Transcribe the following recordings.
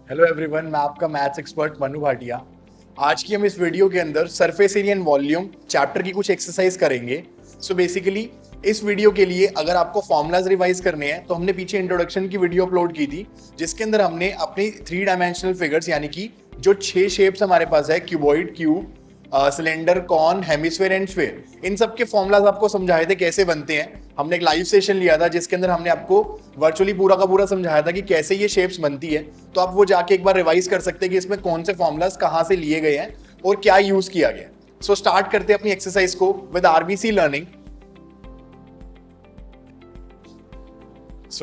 Hello everyone, मैं आपका maths expert Manu Bhatia. आज की हम इस वीडियो के अंदर surface area and volume chapter की कुछ एक्सरसाइज करेंगे। बेसिकली इस वीडियो के लिए अगर आपको फॉर्मूलाज रिवाइज करने हैं तो हमने पीछे इंट्रोडक्शन की वीडियो अपलोड की थी, जिसके अंदर हमने अपनी 3 डायमेंशनल फिगर्स यानी कि जो 6 शेप्स हमारे पास है, cuboid, cube, cylinder, cone, hemisphere and sphere, इन सब के फॉर्मूलाज आपको समझाए थे कैसे बनते हैं। हमने एक लाइव सेशन लिया था जिसके अंदर हमने आपको वर्चुअली पूरा का पूरा समझाया था कि कैसे ये शेप्स बनती है। तो आप वो जाके एक बार रिवाइज कर सकते हैं कि इसमें कौन से फॉर्मूलाज कहाँ से लिए गए हैं और क्या यूज किया गया। स्टार्ट करते हैं अपनी एक्सरसाइज को विद आरबीसी लर्निंग।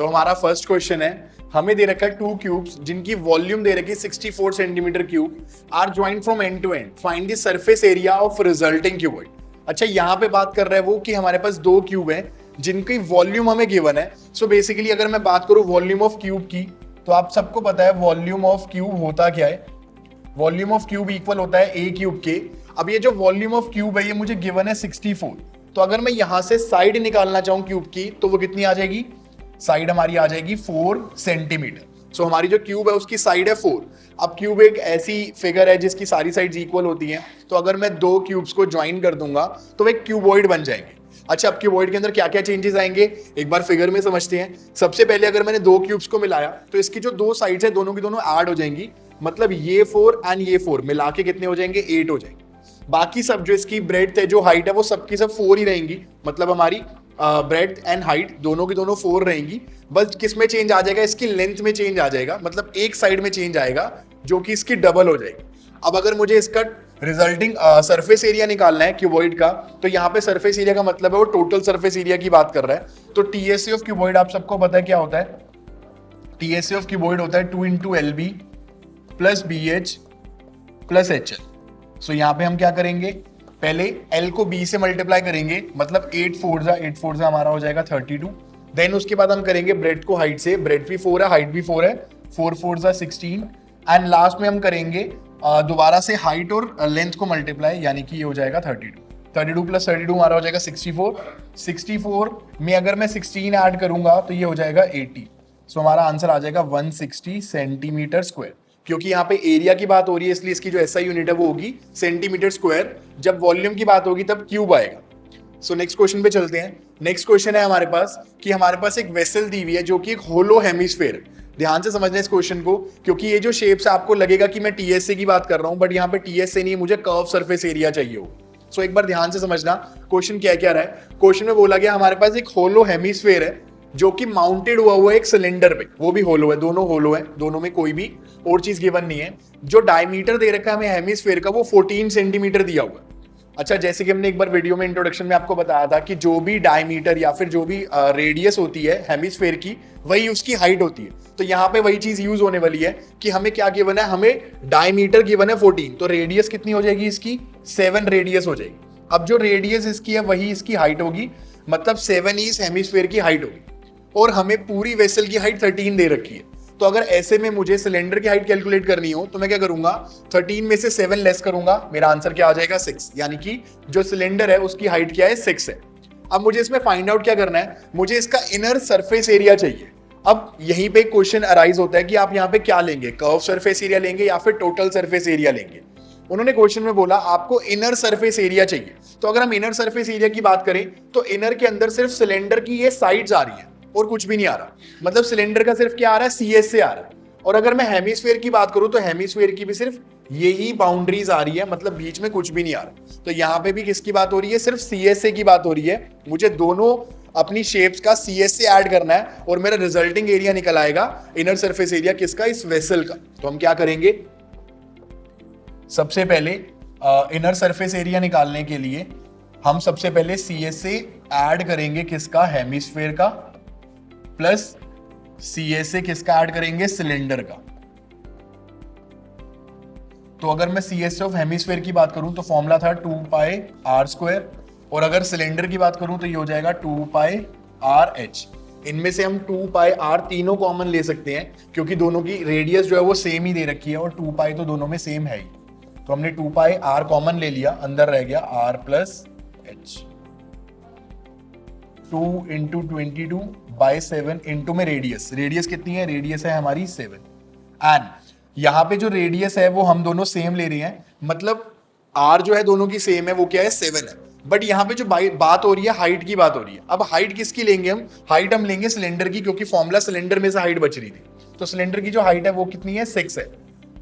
हमारा फर्स्ट क्वेश्चन है, हमें दे रखा है 2 क्यूब्स जिनकी वॉल्यूम दे रखी है 64 centimetre cube, are joint from end to end, find the surface area of resulting cuboid. अच्छा, यहाँ पे बात कर रहा है वो कि हमारे पास 2 क्यूब हैं जिनकी वॉल्यूम हमें गिवन है। बेसिकली अगर मैं बात करूं वॉल्यूम ऑफ क्यूब की, तो आप सबको पता है वॉल्यूम ऑफ क्यूब होता क्या है। वॉल्यूम ऑफ क्यूब इक्वल होता है ए क्यूब के। अब ये जो वॉल्यूम ऑफ क्यूब है ये मुझे गिवन है 64। तो अगर मैं यहां से साइड निकालना चाहूं क्यूब की तो वो कितनी आ जाएगी? साइड हमारी आ जाएगी 4 सेंटीमीटर। हमारी जो क्यूब है उसकी साइड है 4। अब क्यूब एक ऐसी फिगर है जिसकी सारी साइड्स इक्वल होती हैं, तो अगर मैं 2 क्यूब्स को ज्वाइन कर दूंगा तो वो एक क्यूबॉइड बन जाएंगे। अच्छा, अब क्यूबॉइड के अंदर क्या क्या चेंजेस आएंगे एक बार फिगर में समझते हैं। सबसे पहले अगर मैंने 2 क्यूब्स को मिलाया तो इसकी जो 2 साइड्स है दोनों की दोनों ऐड हो जाएंगी, मतलब ये 4 एंड ये 4 मिला के कितने हो जाएंगे? 8 हो जाएंगे। बाकी सब जो इसकी ब्रेड्थ है, जो हाइट है, वो सबकी सब 4 ही रहेंगी, मतलब हमारी ब्रेड्थ एंड हाइट दोनों की दोनों 4 रहेंगी। बस किस में चेंज आ जाएगा? इसकी लेंथ में चेंज आ जाएगा, मतलब एक साइड में चेंज आएगा जो कि इसकी डबल हो जाएगी। अब अगर मुझे इसका रिजल्टिंग सरफेस एरिया निकालना है क्यूबॉइड का, तो यहाँ पे सरफेस एरिया का मतलब है वो टोटल सरफेस एरिया की बात कर रहा है। तो टीएसए ऑफ क्यूबॉइड आप सबको पता है क्या होता है? टीएसए ऑफ क्यूबॉइड होता है 2 into LB plus BH plus HL। यहाँ पे हम क्या करेंगे? पहले L को B से मल्टीप्लाई करेंगे, मतलब 8 4 जा हमारा हो जाएगा 32। देन उसके बाद हम करेंगे ब्रेड को हाइट से, ब्रेड भी 4 है, हाइट भी 4 है, 4 4 जा 16। एंड लास्ट में हम करेंगे दोबारा से हाइट और लेंथ को मल्टीप्लाई, यानी कि ये हो जाएगा 32 प्लस 32 हमारा हो जाएगा 64 में अगर मैं 16 ऐड करूंगा तो ये हो जाएगा 80। हमारा आंसर आ जाएगा 160 सेंटीमीटर स्क्वायर। क्योंकि यहाँ पे एरिया की बात हो रही है इसलिए इसकी जो SI यूनिट है वो होगी सेंटीमीटर स्क्वायर। जब वॉल्यूम की बात होगी तब क्यूब आएगा। नेक्स्ट क्वेश्चन पे चलते हैं। नेक्स्ट क्वेश्चन है हमारे पास कि हमारे पास एक वेसल दी हुई है जो कि एक होलो हेमिस्फेयर। ध्यान से समझना इस क्वेश्चन को, क्योंकि ये जो शेप्स आपको लगेगा कि मैं टीएसए की बात कर रहा हूं, बट यहाँ पे टीएसए नहीं, मुझे कर्व सरफेस एरिया चाहिए हो। एक बार ध्यान से समझना क्वेश्चन क्या क्या रहा है। क्वेश्चन में बोला गया हमारे पास एक होलो हेमिस्फेयर है जो कि माउंटेड हुआ है एक सिलेंडर पे, वो भी होलो है, दोनों होलो है, दोनों में कोई भी और चीज गिवन नहीं है। जो डायमीटर दे रखा है हमें हेमिस्फेयर का वो 14 सेंटीमीटर दिया हुआ है। अच्छा, जैसे कि हमने एक बार वीडियो में इंट्रोडक्शन में आपको बताया था कि जो भी डायमीटर या फिर जो भी रेडियस होती है हेमिस्फेयर की, वही उसकी हाइट होती है। तो यहाँ पे वही चीज यूज होने वाली है कि हमें क्या गिवन है, हमें डायमीटर गिवन है 14, तो रेडियस कितनी हो जाएगी इसकी? 7 रेडियस हो जाएगी। अब जो रेडियस इसकी है वही इसकी हाइट होगी, मतलब 7 इस हेमिस्फेयर की हाइट होगी। और हमें पूरी वेसल की हाइट 13 दे रखी है। तो अगर ऐसे में मुझे सिलेंडर की हाइट कैलकुलेट करनी हो तो मैं क्या करूंगा? 13 में से 7 लेस करूंगा, मेरा आंसर क्या आ जाएगा? 6। यानी कि जो सिलेंडर है उसकी हाइट क्या है? 6 है। अब मुझे इसमें फाइंड आउट क्या करना है? मुझे इसका इनर सरफेस एरिया चाहिए। अब यहीं पे क्वेश्चन अराइज होता है कि आप यहाँ पे क्या लेंगे, कर्व सरफेस एरिया लेंगे या फिर टोटल सरफेस एरिया लेंगे। उन्होंने क्वेश्चन में बोला आपको इनर सरफेस एरिया चाहिए। तो अगर हम इनर सरफेस एरिया की बात करें तो इनर के अंदर सिर्फ सिलेंडर की ये साइड्स आ रही है और कुछ भी नहीं आ रहा, मतलब सिलेंडर का सिर्फ क्या आ रहा है? CS से आ रहा है। और अगर मैं हेमिस्फेयर की बात करूं तो हेमिस्फेयर की भी सिर्फ यही बाउंड्रीज आ रही है, मतलब बीच में कुछ भी नहीं आ रहा। तो यहाँ पे भी किसकी बात हो रही है? सिर्फ CSA की बात हो रही है। मुझे दोनों अपनी शेप्स का CS से ऐड करना है और मेरा रिजल्टिंग एरिया निकल आएगा इनर सरफेस एरिया किसका? इस वेसल का। तो हम क्या करेंगे? सबसे पहले इनर सरफेस एरिया निकालने के लिए हम सबसे पहले CSA ऐड करेंगे किसका? हेमिस्फेयर का, प्लस CSA किसका ऐड करेंगे? सिलेंडर का। तो अगर मैं CSA ऑफ हेमिस्फेयर की बात करूं तो फॉर्मूला था 2 पाई R स्क्वायर, और अगर सिलेंडर की बात करूं तो ये हो जाएगा 2 पाई RH। इनमें से हम 2 पाई R तीनों कॉमन ले सकते हैं क्योंकि दोनों की रेडियस जो है वो सेम ही दे रखी है और 2 पाई तो दोनों में सेम है ही। तो हमने 2 पाई R कॉमन ले लिया, अंदर रह गया R plus H। 2 into 22 by 7 into में रेडियस कितनी है? रेडियस है हमारी 7। एंड यहाँ पे जो रेडियस है वो हम दोनों सेम ले रहे हैं, मतलब आर जो है दोनों की सेम है, वो क्या है 7 है। बट यहाँ पे जो बात हो रही है हाइट की बात हो रही है। अब हाइट किसकी लेंगे हम? हाइट हम लेंगे सिलेंडर की, क्योंकि फॉर्मूला सिलेंडर में से हाइट बच रही थी। तो सिलेंडर की जो हाइट है वो कितनी है? 6 है।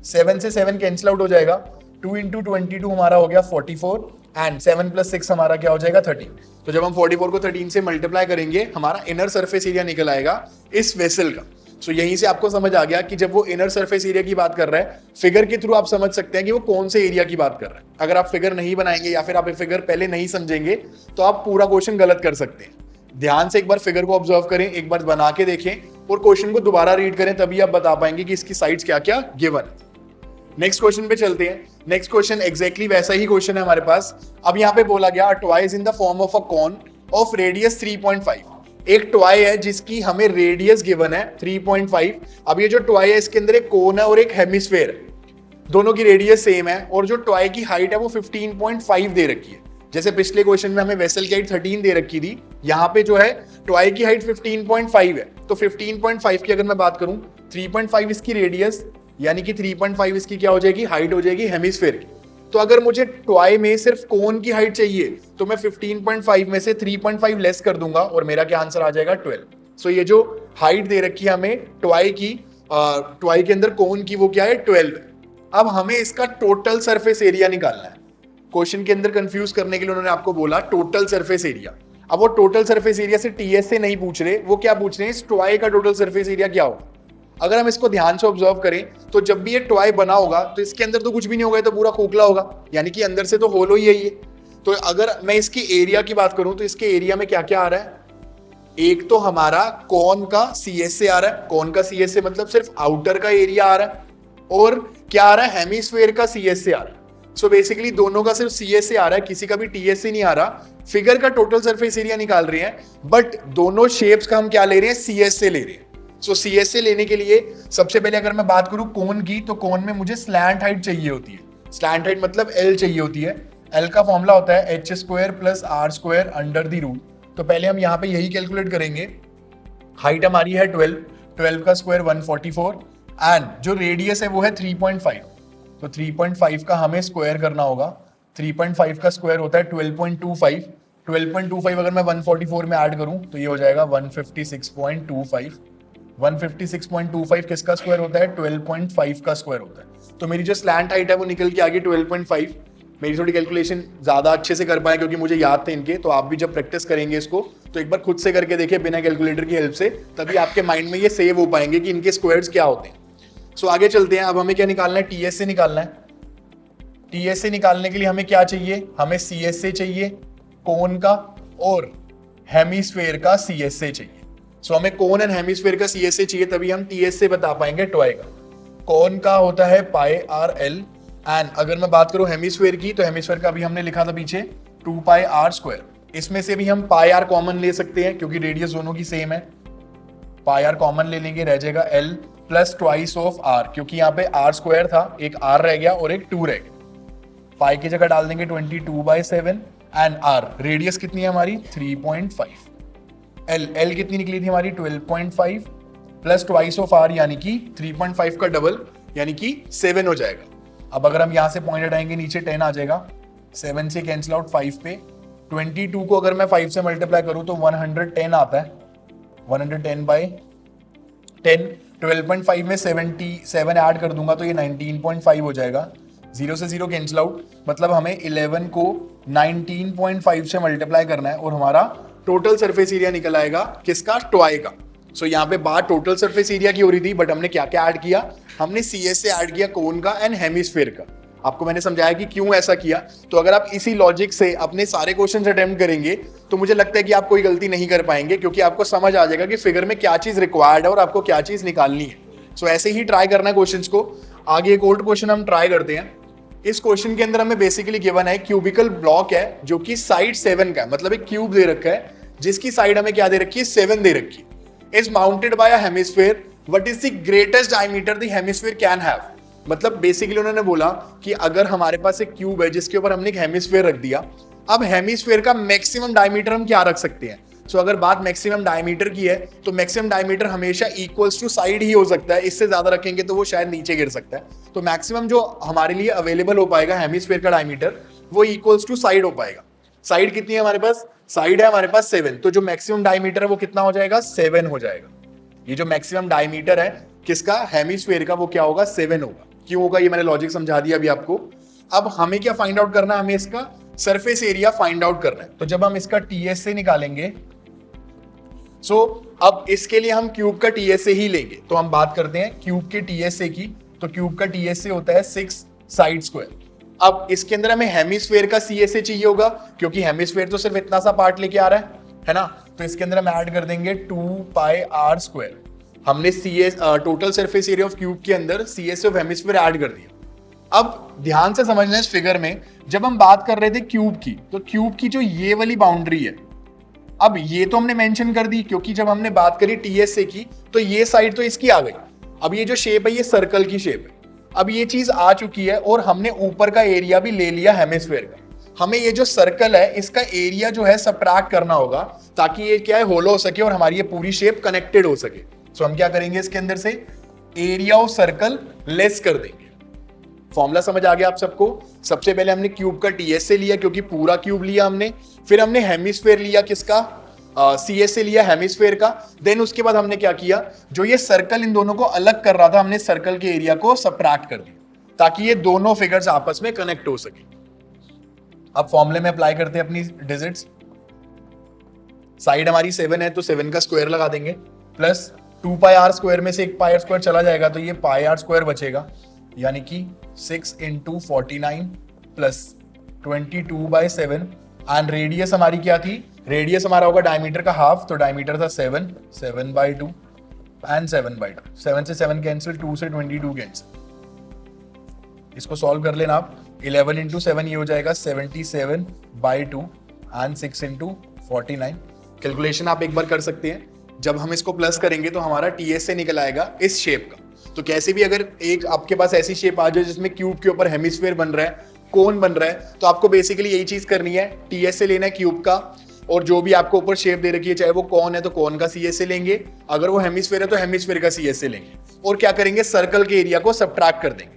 7 से 7 कैंसिल आउट हो जाएगा, 2 इंटू 22 हमारा हो गया 44 एंड 7 प्लस 6 हमारा क्या हो जाएगा 13। तो जब हम 44 को 13 से मल्टीप्लाई करेंगे हमारा इनर सरफेस एरिया निकल आएगा इस वेसल का। सो यहीं से आपको समझ आ गया कि जब वो इनर सरफेस एरिया की बात कर रहा है, फिगर के थ्रू आप समझ सकते हैं कि वो कौन से एरिया की बात कर रहा है। अगर आप फिगर नहीं बनाएंगे या फिर आप फिगर पहले नहीं समझेंगे तो आप पूरा क्वेश्चन गलत कर सकते हैं। ध्यान से एक बार फिगर को ऑब्जर्व करें, एक बार बना के देखें और क्वेश्चन को दोबारा रीड करें, तभी आप बता पाएंगे कि इसकी साइड्स क्या क्या गिवन है। नेक्स्ट क्वेश्चन पे चलते हैं। नेक्स्ट क्वेश्चन एग्जैक्टली वैसा ही क्वेश्चन है हमारे पास। अब यहाँ पे बोला गया twice in the form of a cone of radius 3.5। एक टॉय है जिसकी हमें रेडियस गिवन है 3.5। अब ये जो टॉय है इसके अंदर एक कोन है और एक हेमिस्फेयर है, दोनों की रेडियस सेम है और जो टॉय की हाइट है वो 15.5 दे रखी है। जैसे पिछले क्वेश्चन में हमें वेसल की हाइट 13 दे रखी थी, यहाँ पे जो है टॉय की हाइट 15.5 है। तो 15.5 की अगर मैं बात करूं, 3.5 इसकी रेडियस यानी कि 3.5 इसकी क्या हो जाएगी? हाइट हो जाएगी हेमिस्फेयर की। तो अगर मुझे टॉय में सिर्फ कोन की हाइट चाहिए तो मैं 15.5 में से 3.5 लेस कर दूंगा और मेरा क्या आंसर आ जाएगा? 12। सो ये जो हाइट दे रखी है हमें टॉय की, टॉय के अंदर कोन की, वो क्या है? 12। अब हमें इसका टोटल सरफेस एरिया निकालना है। क्वेश्चन के अंदर कंफ्यूज करने के लिए उन्होंने आपको बोला टोटल सरफेस एरिया। अब वो टोटल सरफेस एरिया से टीएस से नहीं पूछ रहे, वो क्या पूछ रहे हैं? इस टॉय का टोटल सरफेस एरिया क्या होगा। अगर हम इसको ध्यान से ऑब्जर्व करें तो जब भी ये टॉय बना होगा तो इसके अंदर तो कुछ भी नहीं होगा, तो पूरा खोखला होगा, यानी कि अंदर से तो होलो ही है ये। तो अगर मैं इसकी एरिया की बात करूं तो इसके एरिया में क्या क्या आ रहा है? एक तो हमारा कॉन का सीएसए आ रहा है, कॉन का सीएसए मतलब सिर्फ आउटर का एरिया आ रहा है, और क्या आ रहा है? हेमिस्फीयर का सीएसए आ रहा है। सो बेसिकली दोनों का सिर्फ सीएसए आ रहा है, किसी का भी टीएसए नहीं आ रहा। फिगर का टोटल सरफेस एरिया निकाल रहे हैं, बट दोनों शेप्स का हम क्या ले रहे हैं? सीएसए ले रहे हैं। सो सीएसए लेने के लिए सबसे पहले अगर मैं बात करूं कोन की, तो कोन में मुझे स्लैंट हाइट चाहिए होती है। स्लैंट हाइट मतलब एल चाहिए होती है। एल का फॉर्मूला होता है H square plus R square under the root. तो पहले हम यहाँ पे यही कैलकुलेट करेंगे। हाइट हमारी है 12, 12 का स्क्वायर 144 एंड जो रेडियस है वो है 3.5। तो 3.5 का हमें स्क्वायर करना होगा। 3.5 का स्क्वायर होता है 12.25। 12.25 अगर मैं 144 में ऐड करूं तो ये हो जाएगा 156.25। 156.25 किसका स्क्वायर होता है? 12.5 का स्क्वायर होता है। तो मेरी जो स्लैंट हाइट है वो निकल के आ गई 12.5। मेरी थोड़ी कैलकुलेशन ज्यादा अच्छे से कर पाए क्योंकि मुझे याद थे इनके, तो आप भी जब प्रैक्टिस करेंगे इसको तो एक बार खुद से करके देखिए बिना कैलकुलेटर की हेल्प से, तभी आपके माइंड में ये सेव हो पाएंगे कि इनके स्क्वायर्स क्या होते हैं। सो आगे चलते हैं। अब हमें क्या निकालना है? टीएसए निकालना है। टीएसए निकालने के लिए हमें क्या चाहिए? हमें सीएसए चाहिए कोन का और हेमिस्फेयर का सीएसए चाहिए। सो हमें कोन एंड हेमिस्फेयर का सीएसए चाहिए, तभी हम टीएसए बता पाएंगे टॉय का। कोन का होता है पाई आर एल एंड अगर मैं बात करूं हेमिस्फेयर की, तो हेमिस्फेयर का अभी हमने लिखा था पीछे 2 पाई आर स्क्वायर। इसमें से भी हम पाई आर कॉमन ले सकते हैं क्योंकि रेडियस दोनों की सेम है। पाई आर कॉमन ले लेंगे, रह जाएगा L plus twice of R, क्योंकि यहाँ पे आर स्क्वायर था, एक आर रह गया और एक 2 रह गया। पाई की जगह डाल देंगे 22/7 एंड आर रेडियस कितनी है हमारी? 3.5। एल कितनी निकली थी हमारी? 12.5 प्लस ट्वाइस ऑफ आर यानी कि 3.5 का डबल यानी कि 7 हो जाएगा। अब अगर हम यहाँ से पॉइंट हटाएंगे नीचे 10 आ जाएगा, 7 से कैंसिल आउट 5 पे। 22 को अगर मैं 5 से मल्टीप्लाई करूँ तो 110 आता है। 110/10, 12.5 में 77 ऐड कर दूंगा तो ये 19.5 हो जाएगा। 0 से 0 कैंसिल आउट, मतलब हमें 11 को 19.5 से मल्टीप्लाई करना है और हमारा टोटल सरफेस एरिया निकल आएगा किसका? टॉय का। सो यहाँ पे बात टोटल सरफेस एरिया की हो रही थी, बट हमने क्या क्या ऐड किया? हमने सीएस से ऐड किया कोन का एंड हेमिस्फीयर का। आपको मैंने समझाया कि क्यों ऐसा किया। तो अगर आप इसी लॉजिक से अपने सारे क्वेश्चन अटेम्प्ट करेंगे तो मुझे लगता है कि आप कोई गलती नहीं कर पाएंगे, क्योंकि आपको समझ आ जाएगा कि फिगर में क्या चीज रिक्वायर्ड है और आपको क्या चीज निकालनी है। सो ऐसे ही ट्राई करना है क्वेश्चंस को। आगे एक और क्वेश्चन हम ट्राई करते हैं। इस क्वेश्चन के अंदर हमें बेसिकली गिवन है क्यूबिकल ब्लॉक है जो कि साइड 7 का है, मतलब एक क्यूब दे रखा है जिसकी साइड हमें क्या दे रखी है? 7 दे रखी है। Is mounted by a hemisphere, what is the greatest diameter the hemisphere can have. मतलब बेसिकली उन्होंने बोला कि अगर हमारे पास एक क्यूब है जिसके ऊपर हमने एक हेमिस्फीयर रख दिया, अब हेमिस्फीयर का मैक्सिमम डायमीटर हम क्या रख सकते हैं? सो अगर बात मैक्सिमम डायमीटर की है तो मैक्सिमम डायमीटर हमेशा इक्वल्स टू साइड ही हो सकता है, इससे ज्यादा रखेंगे तो वो शायद नीचे गिर सकता है। तो मैक्सिमम जो हमारे लिए अवेलेबल हो पाएगा हेमिस्फीयर का डायमीटर वो इक्वल्स टू साइड हो पाएगा। साइड कितनी है हमारे पास? साइड है हमारे पास 7, तो जो मैक्सिमम डायमीटर है वो कितना हो जाएगा? 7 हो जाएगा। ये जो मैक्सिमम डायमीटर है किसका? हेमिस्फीयर का, वो क्या होगा? 7 होगा। क्यों होगा ये मैंने लॉजिक समझा दिया अभी आपको। अब हमें क्या फाइंड आउट करना है? हमें इसका सरफेस एरिया फाइंड आउट करना है। तो जब हम इसका टीएस से निकालेंगे, अब इसके लिए हम क्यूब का टीएस से ही लेंगे। तो हम बात करते हैं क्यूब के टीएस से की, तो क्यूब का टीएस से होता है 6 साइड स्क्वायर। अब इसके अंदर हमें हेमिस्फीयर का सीएसए चाहिए होगा, क्योंकि हेमिस्फीयर तो सिर्फ इतना सा पार्ट लेके आ रहा है ना। तो इसके अंदर हम ऐड कर देंगे 2πr स्क्वायर। हमने CS total surface area of cube के अंदर सीएसए ऑफ हेमिस्फीयर ऐड कर दिया। अब ध्यान से समझना इस फिगर में, जब हम बात कर रहे थे क्यूब की, तो क्यूब की जो ये वाली बाउंड्री है, अब ये तो हमने मेंशन कर दी, क्योंकि जब हमने बात करी टीएसए की तो ये साइड तो इसकी आ गई। अब ये जो शेप है ये सर्कल की शेप है। अब ये चीज आ चुकी है और हमने ऊपर का एरिया भी ले लिया हेमिस्फीयर का। हमें ये जो सर्कल है इसका एरिया जो है सबट्रैक्ट करना होगा, ताकि ये क्या है, होलो हो सके और हमारी ये पूरी शेप कनेक्टेड हो सके। सो हम क्या करेंगे, इसके अंदर से एरिया ऑफ सर्कल लेस कर देंगे। फॉर्मूला समझ आ गया आप सबको? सबसे पहले हमने क्यूब का टीएस से लिया, क्योंकि पूरा क्यूब लिया हमने। फिर हमने हेमिस्फीयर लिया, किसका? सीएस से लिया, हेमिस्फीयर का। देन उसके बाद हमने क्या किया, जो ये सर्कल इन दोनों को अलग कर रहा था, हमने सर्कल के एरिया को सबट्रैक्ट कर दिया, ताकि ये दोनों फिगर्स आपस में कनेक्ट हो सके। अब फॉर्मूले में अप्लाई करते हैं अपनी डिजिट्स। साइड हमारी 7 है तो 7 का स्क्वायर लगा देंगे, प्लस 2πr स्क्वायर में से एक पाई स्क्वायर चला जाएगा तो ये πr स्क्वायर बचेगा, यानी कि 6 × 49 प्लस 22/7। एंड रेडियस हमारी क्या थी? रेडियस हमारा होगा डायमीटर का हाफ, तो डायमीटर था 7, 7/2 एंड 7/2। 7 से 7 कैंसिल, 2 से 22 कैंसिल। इसको सॉल्व कर लेना आप। 11 × 7 ये हो जाएगा 77/2 एंड 6 × 49। कैलकुलेशन आप एक बार कर सकते हैं। जब हम इसको प्लस करेंगे तो हमारा टीएस से निकल आएगा इस शेप का। तो कैसे भी अगर एक आपके पास ऐसी शेप आ जाए जिसमें क्यूब के ऊपर हेमिस्फीयर बन रहा है, कोन बन रहा है, तो आपको बेसिकली यही चीज करनी है, टीएस से लेना है क्यूब का, और जो भी आपको ऊपर शेप दे रखी है, चाहे वो कौन है तो कौन का सीएस से लेंगे, अगर वो हेमिस्फीयर है तो हेमिस्फीयर का सीएस से लेंगे, और क्या करेंगे, सर्कल के एरिया को सबट्रैक्ट कर देंगे।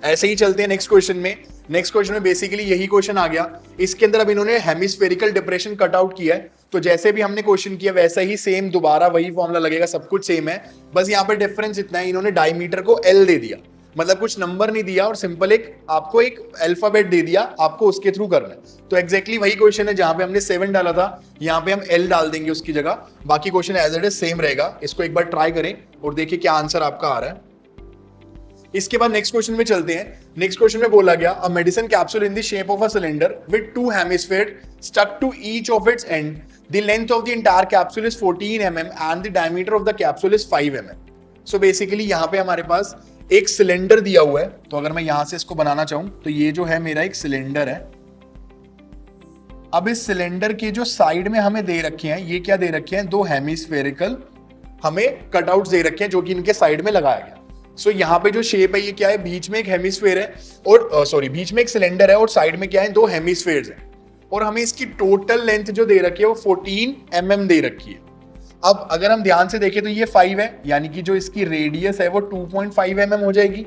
ऐसे ही चलते हैं नेक्स्ट क्वेश्चन में। नेक्स्ट क्वेश्चन में बेसिकली यही क्वेश्चन आ गया। इसके अंदर अब इन्होंने हेमिस्फेरिकल डिप्रेशन कट आउट किया है, तो जैसे भी हमने क्वेश्चन किया वैसा ही सेम दोबारा वही फॉर्मूला लगेगा, सब कुछ सेम है। बस यहाँ पे डिफरेंस इतना है, इन्होंने डायमीटर को एल दे दिया, मतलब कुछ नंबर नहीं दिया और सिंपल एक आपको एक अल्फाबेट दे दिया, आपको उसके थ्रू करना है। तो एग्जैक्टली वही क्वेश्चन है, जहां पे हमने 7 डाला था यहाँ पे हम एल डाल देंगे उसकी जगह। बाकी question as it is same रहेगा। इसको एक बार ट्राई करें और देखिए क्या आंसर आपका आ रहा है। इसके बाद नेक्स्ट क्वेश्चन में चलते हैं। नेक्स्ट क्वेश्चन में बोला गया, a medicine capsule in the shape of a cylinder with 2 hemisphere stuck to each of its end, the length of the entire capsule is 14 mm and the diameter of the capsule is 5 mm। So basically यहाँ पे हमारे पास एक cylinder दिया हुआ है। तो अगर मैं यहां से इसको बनाना चाहूं तो ये जो है मेरा एक सिलेंडर है। अब इस सिलेंडर के जो साइड में हमें दे रखे हैं, ये क्या दे रखे हैं, 2 हेमिस्फेरिकल हमें कटआउट्स दे रखे हैं जो कि इनके साइड में लगाया गया। सो यहाँ पे जो शेप है ये क्या है, बीच में एक हेमिस्फेयर है और बीच में एक सिलेंडर है और साइड में क्या है, 2 हेमिस्फेयर्स हैं, और हमें इसकी टोटल लेंथ जो दे रखी है वो 14 mm दे रखी है। अब अगर हम ध्यान से देखें तो ये 5 है, यानी कि जो इसकी रेडियस है वो 2.5 mm हो जाएगी।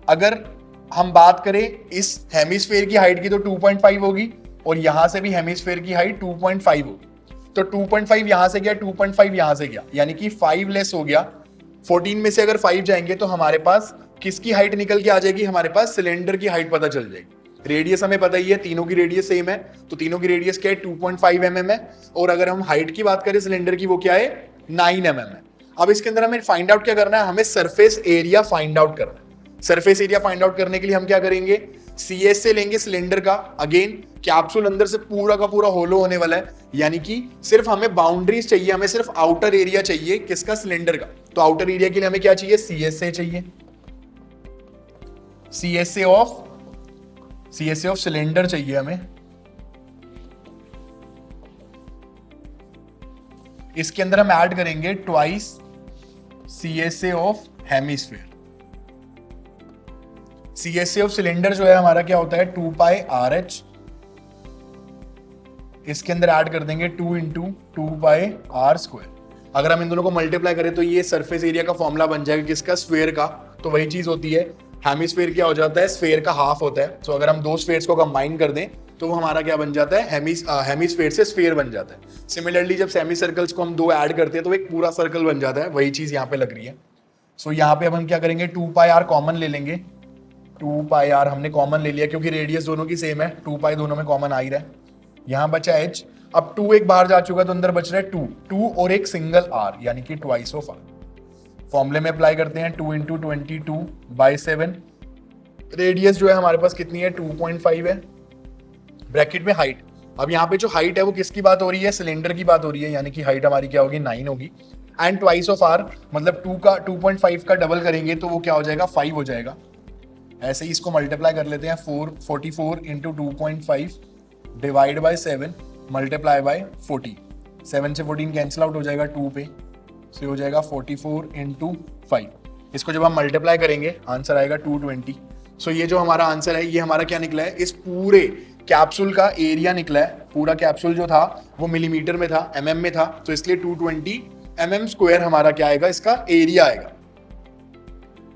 अगर हम बात करें इस हेमिस्फेयर की हाइट की तो 2.5 होगी, और यहां से भी हेमिस्फेयर की हाइट 2.5 होगी। तो 2.5 यहां से गया, 2.5 यहां से गया, यानी कि 5 लेस हो गया। 14 में से अगर 5 जाएंगे तो हमारे पास किसकी हाइट निकल के आ जाएगी, हमारे पास सिलेंडर की हाइट पता चल जाएगी। रेडियस हमें पता ही है, तीनों की रेडियस सेम है, तो तीनों की रेडियस क्या है, 2.5 mm है, और अगर हम हाइट की बात करें सिलेंडर की वो क्या है, 9 mm है। अब इसके अंदर हमें फाइंड आउट क्या करना है, हमें सरफेस एरिया फाइंड आउट करना है। सरफेस एरिया फाइंड आउट करने के लिए हम क्या करेंगे, सीएस से लेंगे सिलेंडर का। अगेन कैप्सूल अंदर से पूरा का पूरा होलो होने वाला है, यानी कि सिर्फ हमें बाउंड्रीज चाहिए, हमें सिर्फ आउटर एरिया चाहिए, किसका, सिलेंडर का। तो आउटर एरिया के लिए हमें क्या चाहिए, सीएसए चाहिए, सीएसए ऑफ सिलेंडर चाहिए हमें। इसके अंदर हम ऐड करेंगे twice CSA of hemisphere. CSA of cylinder जो है हमारा क्या होता है, 2πRH इसके अंदर ऐड कर देंगे 2 इंटू 2 पाई r²। अगर हम इन दोनों को मल्टीप्लाई करें तो ये सरफेस एरिया का फॉर्मूला बन जाएगा किसका, स्फीयर का। तो वही चीज होती है, हेमिस्फीयर क्या हो जाता है, स्फीयर का हाफ होता है। तो अगर हम दो स्फीयर्स को कंबाइन कर दें तो वो हमारा क्या बन जाता है, हेमिस्फीयर से स्फीयर बन जाता है। सिमिलरली जब सेमी सर्कल्स को हम दो ऐड करते हैं तो एक पूरा सर्कल बन जाता है। वही चीज यहाँ पे लग रही है। सो यहाँ पे अब हम क्या करेंगे, 2 पाई r कॉमन ले लेंगे। 2 पाई r हमने कॉमन ले लिया क्योंकि रेडियस दोनों की सेम है, 2 पाई दोनों में कॉमन आ ही रहा है। यहाँ बचा h, अब 2 एक बाहर जा चुका तो अंदर बच रहा है 2 और एक सिंगल r, यानी कि ट्वाइस ऑफ r। फॉर्मूले में अप्लाई करते हैं, 2 इंटू 22/7। रेडियस जो है हमारे पास कितनी है, 2.5 है। ब्रैकेट में हाइट, अब यहाँ पे जो हाइट है वो किसकी बात हो रही है, सिलेंडर की बात हो रही है, यानी कि हाइट हमारी क्या होगी, 9 होगी। एंड ट्वाइस ऑफ r मतलब 2.5 का डबल करेंगे तो वो क्या हो जाएगा, 5 हो जाएगा। ऐसे ही इसको मल्टीप्लाई कर लेते हैं, 44 into 2.5 divide by 7 multiply by 40। 7 से 14 कैंसिल आउट हो जाएगा 2 पे, से हो जाएगा 44 इंटू 5। इसको जब हम मल्टीप्लाई करेंगे आंसर आएगा 220। सो ये जो हमारा आंसर है ये हमारा क्या निकला है, इस पूरे कैप्सूल का एरिया निकला है। पूरा कैप्सूल जो था वो मिलीमीटर में था, mm में था, तो इसलिए 220 mm² हमारा क्या आएगा, इसका एरिया आएगा।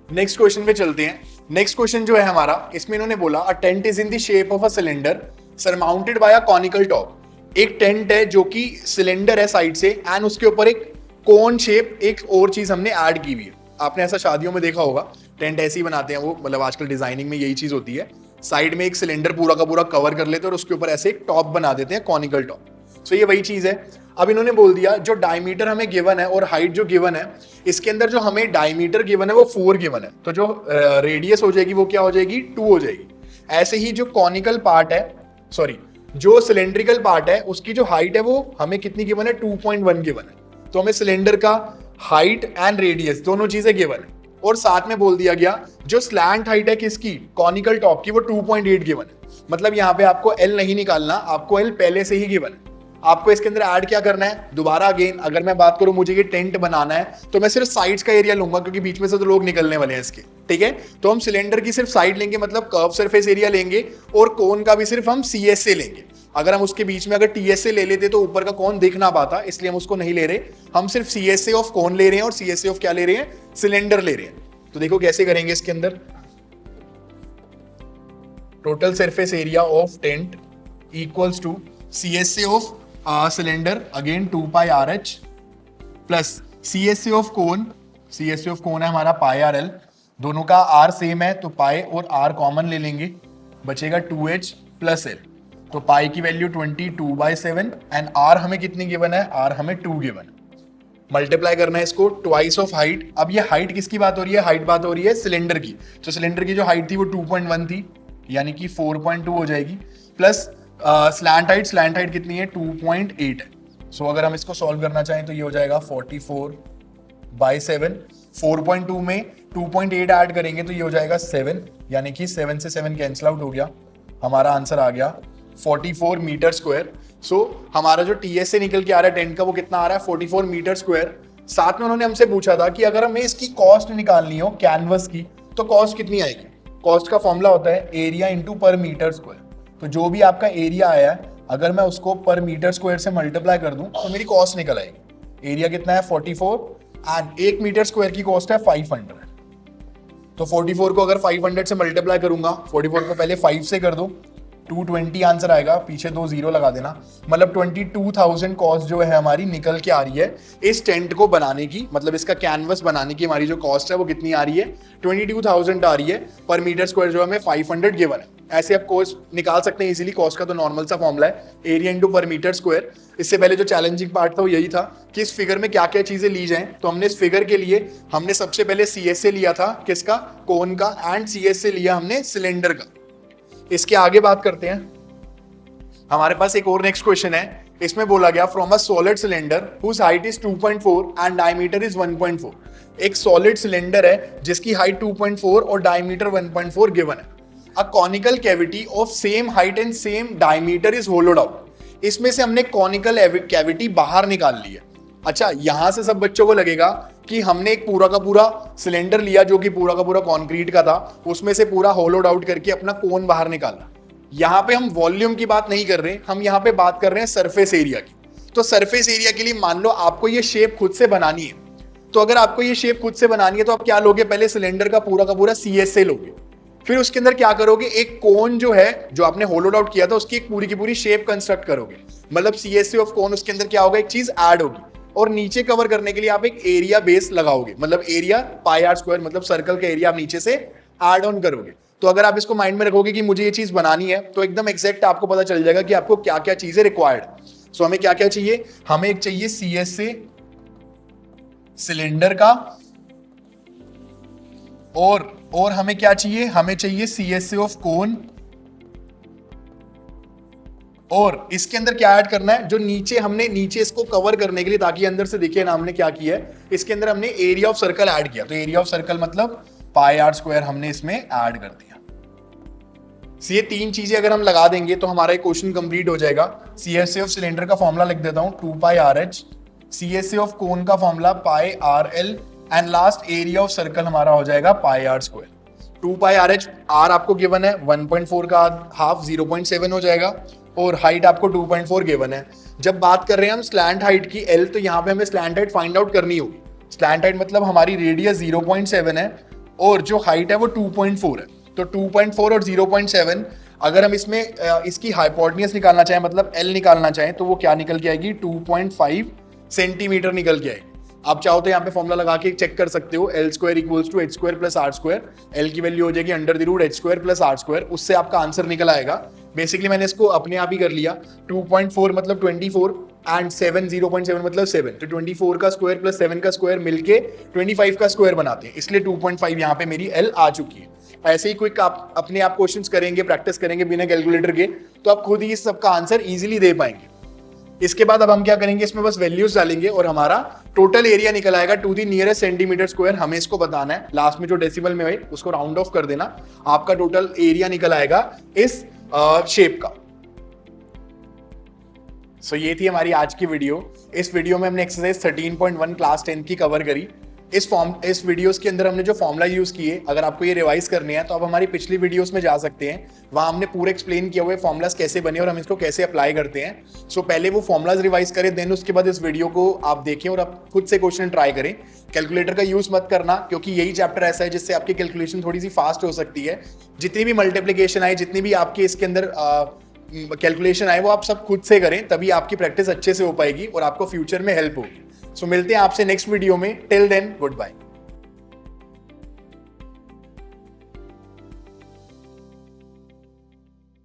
नेक्स्ट क्वेश्चन पे चलते हैं। नेक्स्ट क्वेश्चन जो है हमारा, इसमें इन्होंने बोला a tent is in the shape of a cylinder surmounted by a conical top. एक टेंट है जो कि सिलेंडर है साइड से एंड उसके ऊपर एक कोन शेप एक और चीज हमने ऐड की हुई है। आपने ऐसा शादियों में देखा होगा, टेंट ऐसे ही बनाते हैं वो, मतलब आजकल डिजाइनिंग में यही चीज होती है। साइड में एक सिलेंडर पूरा का पूरा कवर कर लेते हैं और उसके ऊपर ऐसे एक टॉप बना देते हैं, कॉनिकल टॉप। सो ये वही चीज है। अब इन्होंने बोल दिया जो डायमीटर हमें गिवन है और हाइट जो गिवन है, इसके अंदर जो हमें डायमीटर गिवन है वो 4 गिवन है, तो जो रेडियस हो जाएगी वो क्या हो जाएगी, 2 हो जाएगी। ऐसे ही जो कॉनिकल पार्ट है, सॉरी जो सिलेंड्रिकल पार्ट है, उसकी जो हाइट है वो हमें कितनी गिवन है, 2.1 गिवन है। तो हमें सिलेंडर का हाइट एंड रेडियस दोनों चीजें गिवन है। और साथ में बोल दिया गया जो स्लैंट हाइट है किसकी, कॉनिकल टॉप की, वो 2.8 गिवन है। मतलब यहाँ पे आपको एल नहीं निकालना, आपको एल पहले से ही गिवन है। आपको इसके अंदर ऐड क्या करना है, दोबारा अगेन अगर मैं बात करूं मुझे ये टेंट बनाना है तो मैं सिर्फ साइड्स का एरिया लूंगा क्योंकि बीच में से तो लोग निकलने वाले हैं इसके, ठीक है। तो हम सिलेंडर की सिर्फ साइड लेंगे, मतलब कर्व सरफेस एरिया लेंगे, और कोन का भी सिर्फ हम CSA लेंगे। अगर हम उसके बीच में अगर TSA ले लेते तो ऊपर का कोन दिख ना पाता, इसलिए हम उसको नहीं ले रहे। हम सिर्फ CSA ऑफ कोन ले रहे हैं और CSA ऑफ क्या ले रहे हैं, सिलेंडर ले रहे हैं। तो देखो कैसे करेंगे, इसके अंदर total surface area of tent equals to CSA of cylinder again 2 pi RH plus CSA of cone, CSA of cone है हमारा पाई RL। दोनों का R सेम है तो पाई और R कॉमन ले लेंगे, बचेगा 2H प्लस L। तो पाई की वैल्यू 22/7 एंड R हमें कितनी गिवन है, R हमें 2 गिवन है। मल्टीप्लाई करना है इसको, ट्वाइस ऑफ हाइट। अब ये हाइट किसकी बात हो रही है, हाइट बात हो रही है सिलेंडर की। तो सिलेंडर की जो हाइट थी वो 2.1 थी, यानी कि 4.2 हो जाएगी, प्लस स्लैंट हाइट कितनी है, 2.8 है। सो अगर हम इसको सॉल्व करना चाहें तो ये हो जाएगा 44/7। 4.2 में 2.8 ऐड करेंगे तो ये हो जाएगा 7, यानी कि 7 से 7 कैंसिल आउट हो गया। हमारा आंसर आ गया 44 मीटर स्क्वायर। सो हमारा जो TSA निकल के आ रहा है टेंट का वो कितना आ रहा है, 44 मीटर स्क्वायर। साथ में उन्होंने हमसे पूछा था कि अगर हमें इसकी कॉस्ट निकालनी हो कैनवस की तो कॉस्ट कितनी आएगी। कॉस्ट का फॉर्मूला होता है एरिया इंटू पर मीटर स्क्वायर। तो जो भी आपका एरिया आया है अगर मैं उसको पर मीटर स्क्वायर से मल्टीप्लाई कर दूं तो मेरी कॉस्ट निकल आएगी। एरिया कितना है 44 एंड 1 मीटर स्क्वायर की कॉस्ट है 500। तो 44 को अगर 500 से मल्टीप्लाई करूंगा, 44 को पहले 5 से कर दो, 220 आंसर आएगा, पीछे 2 जीरो लगा देना, मतलब 22,000 कॉस्ट जो है हमारी निकल के आ रही है इस टेंट को बनाने की। मतलब इसका कैनवस बनाने की हमारी जो कॉस्ट है वो कितनी आ रही है, 22,000 आ रही है। पर मीटर स्क्वायर जो हमें 500 गिवन है। ऐसे आप कॉस्ट निकाल सकते हैं इजीली। कॉस्ट का तो नॉर्मल सा फॉर्मूला है एरिया इंटू पर मीटर स्क्वायर। इससे पहले जो चैलेंजिंग पार्ट था वो यही था कि इस फिगर में क्या क्या चीजें ली जाएं। तो हमने इस फिगर के लिए हमने सबसे पहले CSA लिया था, किसका, कोन का, एंड CSA लिया हमने सिलेंडर का। इसके आगे बात करते हैं। हमारे पास एक और नेक्स्ट क्वेश्चन है। इसमें बोला गया from a solid cylinder whose height is 2.4 and diameter is 1.4। एक सॉलिड सिलेंडर है जिसकी हाइट 2.4 और डायमीटर 1.4 गिवन है। A conical cavity of same height and same diameter is होलोड out. इसमें से हमने कॉनिकल कैविटी बाहर निकाल ली है। अच्छा, यहां से सब बच्चों को लगेगा कि हमने एक पूरा का पूरा सिलेंडर लिया जो कि पूरा का पूरा कंक्रीट का था, उसमें से पूरा होलोड आउट करके अपना कोन बाहर निकाला। यहाँ पे हम वॉल्यूम की बात नहीं कर रहे, हम यहाँ पे बात कर रहे हैं सरफेस एरिया की। तो सरफेस एरिया के लिए मान लो आपको ये शेप खुद से बनानी है, तो अगर आपको ये शेप खुद से बनानी है तो आप क्या लोगे, पहले सिलेंडर का पूरा CSA लोगे, फिर उसके अंदर क्या करोगे, एक कोन जो है जो आपने होलोड आउट किया था उसकी एक पूरी की पूरी शेप कंस्ट्रक्ट करोगे, मतलब CSA ऑफ कोन, उसके अंदर क्या होगा, एक चीज ऐड होगी, और नीचे कवर करने के लिए आप एक एरिया बेस लगाओगे, मतलब एरिया पाई आर स्क्वायर, मतलब सर्कल का एरिया आप नीचे से ऐड ऑन करोगे। तो अगर आप इसको माइंड में रखोगे कि मुझे ये चीज बनानी है, तो एकदम एग्जैक्ट आपको पता चल जाएगा कि आपको क्या क्या चीजें रिक्वायर्ड। सो हमें क्या क्या चाहिए, हमें एक चाहिए CSA सिलेंडर का, और हमें क्या चाहिए, हमें चाहिए CSA ऑफ कोन, और इसके अंदर क्या ऐड करना है, जो नीचे इसको कवर करने के लिए, ताकि अंदर से देखिए ना हमने क्या किया है, इसके अंदर हमने एरिया ऑफ सर्कल ऐड किया। तो एरिया ऑफ सर्कल मतलब पाई आर स्क्वायर हमने इसमें ऐड कर दिया। ये तीन चीजें अगर हम लगा देंगे तो हमारा क्वेश्चन कंप्लीट हो जाएगा। CSA ऑफ सिलेंडर का फॉर्मूला लिख देता हूं 2 pi RH, CSA of cone का formula pi RL, and last area of circle हमारा हो जाएगा pi R square. 2 pi RH R आपको गिवन है, 1.4 का हाफ 0.7 हो जाएगा, और हाइट आपको 2.4 गिवन है। जब बात कर रहे हैं हम स्लैंट हाइट की L, तो यहाँ पे हमें स्लैंट हाइट फाइंड आउट करनी होगी। स्लैंट हाइट मतलब हमारी रेडियस 0.7 है और जो हाइट है वो 2.4 है। तो 2.4 और 0.7 अगर हम इसमें इसकी हाइपोटेन्यूज निकालना चाहें, मतलब L निकालना चाहें, तो वो क्या निकल के आएगी, 2.5 सेंटीमीटर निकल के आएगी। आप चाहो तो यहाँ पे फॉर्मूला लगा के चेक कर सकते हो, L square equals to H square plus R square, L की वैल्यू हो जाएगी under the root H square plus R square, उससे आपका आंसर निकल आएगा। बेसिकली मैंने इसको अपने आप ही कर लिया, 2.4 मतलब 24 एंड 7 0.7 मतलब 7, तो 24 का स्क्वायर प्लस 7 का स्क्वायर मिलके 25 का स्क्वायर बनाते हैं, इसलिए 2.5 यहाँ पे मेरी L आ चुकी है। ऐसे ही क्विक आप अपने आप क्वेश्चंस करेंगे, प्रैक्टिस करेंगे बिना कैलकुलेटर के, तो आप खुद ही इस सबका आंसर इजीली दे पाएंगे। इसके बाद अब हम क्या करेंगे, इसमें बस वैल्यूज डालेंगे और हमारा टोटल एरिया निकल आएगा to the nearest centimetre square. हमें इसको बताना है, लास्ट में जो डेसिमल में है उसको राउंड ऑफ कर देना, आपका टोटल एरिया निकल आएगा इस शेप का। सो ये थी हमारी आज की वीडियो। इस वीडियो में हमने एक्सरसाइज 13.1 क्लास 10 की कवर करी। इस वीडियोस के अंदर हमने जो फॉर्मूला यूज किए, अगर आपको ये रिवाइज करने हैं तो आप हमारी पिछली वीडियोस में जा सकते हैं, वहां हमने पूरे एक्सप्लेन किया हुए फॉर्मुलाज कैसे बने और हम इसको कैसे अप्लाई करते हैं। सो पहले वो फॉर्मुलाज रिवाइज करें, देन उसके बाद इस वीडियो को आप देखें और आप खुद से क्वेश्चन ट्राई करें। कैलकुलेटर का यूज मत करना, क्योंकि यही चैप्टर ऐसा है जिससे आपकी कैलकुलेशन थोड़ी सी फास्ट हो सकती है। जितनी भी मल्टीप्लीकेशन आए, जितनी भी आपके इसके अंदर कैलकुलेशन आए, वो आप सब खुद से करें, तभी आपकी प्रैक्टिस अच्छे से हो पाएगी और आपको फ्यूचर में हेल्प होगी। सो मिलते हैं आपसे नेक्स्ट वीडियो में। Till then good bye.